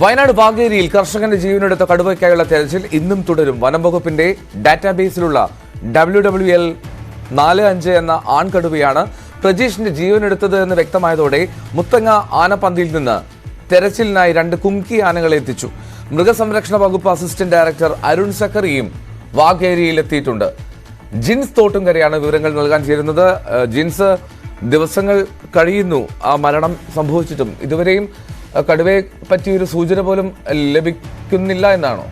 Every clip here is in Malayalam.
വയനാട് വാഗേരിയിൽ കർഷകന്റെ ജീവനെടുത്ത കടുവയ്ക്കായുള്ള തെരച്ചിൽ ഇന്നും തുടരും. വനം വകുപ്പിന്റെ ഡാറ്റാബേസിലുള്ള WWL 45 എന്ന ആൺകടുവയാണ് പ്രജീഷിന്റെ ജീവനെടുത്തത് എന്ന് വ്യക്തമായതോടെ മുത്തങ്ങ ആനപ്പന്തിയിൽ നിന്ന് തെരച്ചിലിനായി 2 കുംകി ആനകളെ എത്തിച്ചു. മൃഗസംരക്ഷണ വകുപ്പ് അസിസ്റ്റന്റ് ഡയറക്ടർ അരുൺ സക്കറിയും വാഗേരിയിൽ എത്തിയിട്ടുണ്ട്. ജിൻസ് തോട്ടുംകരയാണ് വിവരങ്ങൾ നൽകാൻ ചേരുന്നത്. ജിൻസ്, ദിവസങ്ങൾ കഴിയുന്നു ആ മരണം സംഭവിച്ചിട്ടും ഇതുവരെയും കടുവയെ പറ്റിയൊരു സൂചന പോലും ലഭിക്കുന്നില്ല എന്നാണോ?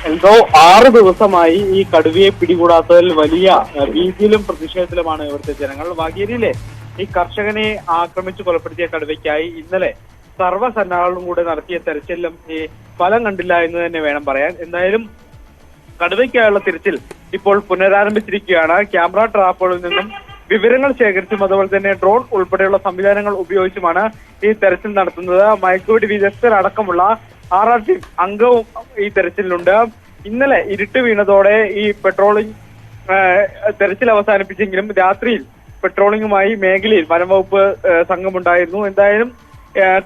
എന്തോ 6 ദിവസമായി ഈ കടുവയെ പിടികൂടാത്തതിൽ വലിയ ഭീതിയിലും പ്രതിഷേധത്തിലുമാണ് ഇവിടുത്തെ ജനങ്ങൾ. വാഗേരിയിലെ ഈ കർഷകനെ ആക്രമിച്ചു കൊലപ്പെടുത്തിയ കടുവയ്ക്കായി ഇന്നലെ സർവ്വസന്നാഹങ്ങളും കൂടെ നടത്തിയ തെരച്ചിലും ഈ ഫലം കണ്ടില്ല എന്ന് തന്നെ വേണം പറയാൻ. എന്തായാലും കടുവയ്ക്കായുള്ള തിരച്ചിൽ ഇപ്പോൾ പുനരാരംഭിച്ചിരിക്കുകയാണ്. ക്യാമറ ട്രാപ്പുകളിൽ നിന്നും വിവരങ്ങൾ ശേഖരിച്ചും അതുപോലെ തന്നെ ഡ്രോൺ ഉൾപ്പെടെയുള്ള സംവിധാനങ്ങൾ ഉപയോഗിച്ചുമാണ് ഈ തെരച്ചിൽ നടത്തുന്നത്. മയക്കുവെടി വിദഗ്ധർ അടക്കമുള്ള RRT അംഗവും ഈ തെരച്ചിലുണ്ട്. ഇന്നലെ ഇരുട്ട് വീണതോടെ ഈ പെട്രോളിംഗ് തെരച്ചിൽ അവസാനിപ്പിച്ചെങ്കിലും രാത്രിയിൽ പെട്രോളിംഗുമായി മേഖലയിൽ വനംവകുപ്പ് സംഘമുണ്ടായിരുന്നു. എന്തായാലും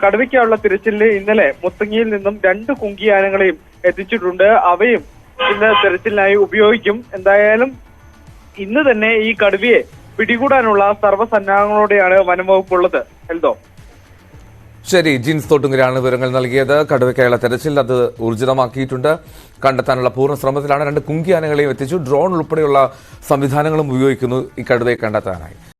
കടുവയ്ക്കായുള്ള തിരച്ചിലിന് ഇന്നലെ മുത്തങ്ങയിൽ നിന്നും 2 കുങ്കി ആനകളെയും എത്തിച്ചിട്ടുണ്ട്. അവയും ഇന്ന് തെരച്ചിലിനായി ഉപയോഗിക്കും. എന്തായാലും ഇന്ന് തന്നെ ഈ കടുവയെ പിടികൂടാനുള്ള സർവ്വസന്നാഹങ്ങളോടെയാണ് വനംവകുപ്പ് ഉള്ളത്. എൽദോ, ശരി, ജിൻസ് തോട്ടുങ്കരാണ് വിവരങ്ങൾ നൽകിയത്. കടുവയ്ക്കായുള്ള തെരച്ചിൽ അത് ഊർജിതമാക്കിയിട്ടുണ്ട്. കണ്ടെത്താനുള്ള പൂർണ്ണ ശ്രമത്തിലാണ്. 2 കുങ്കി ആനകളെയും എത്തിച്ചു. ഡ്രോൺ ഉൾപ്പെടെയുള്ള സംവിധാനങ്ങളും ഉപയോഗിക്കുന്നു ഈ കടുവയെ കണ്ടെത്താനായി.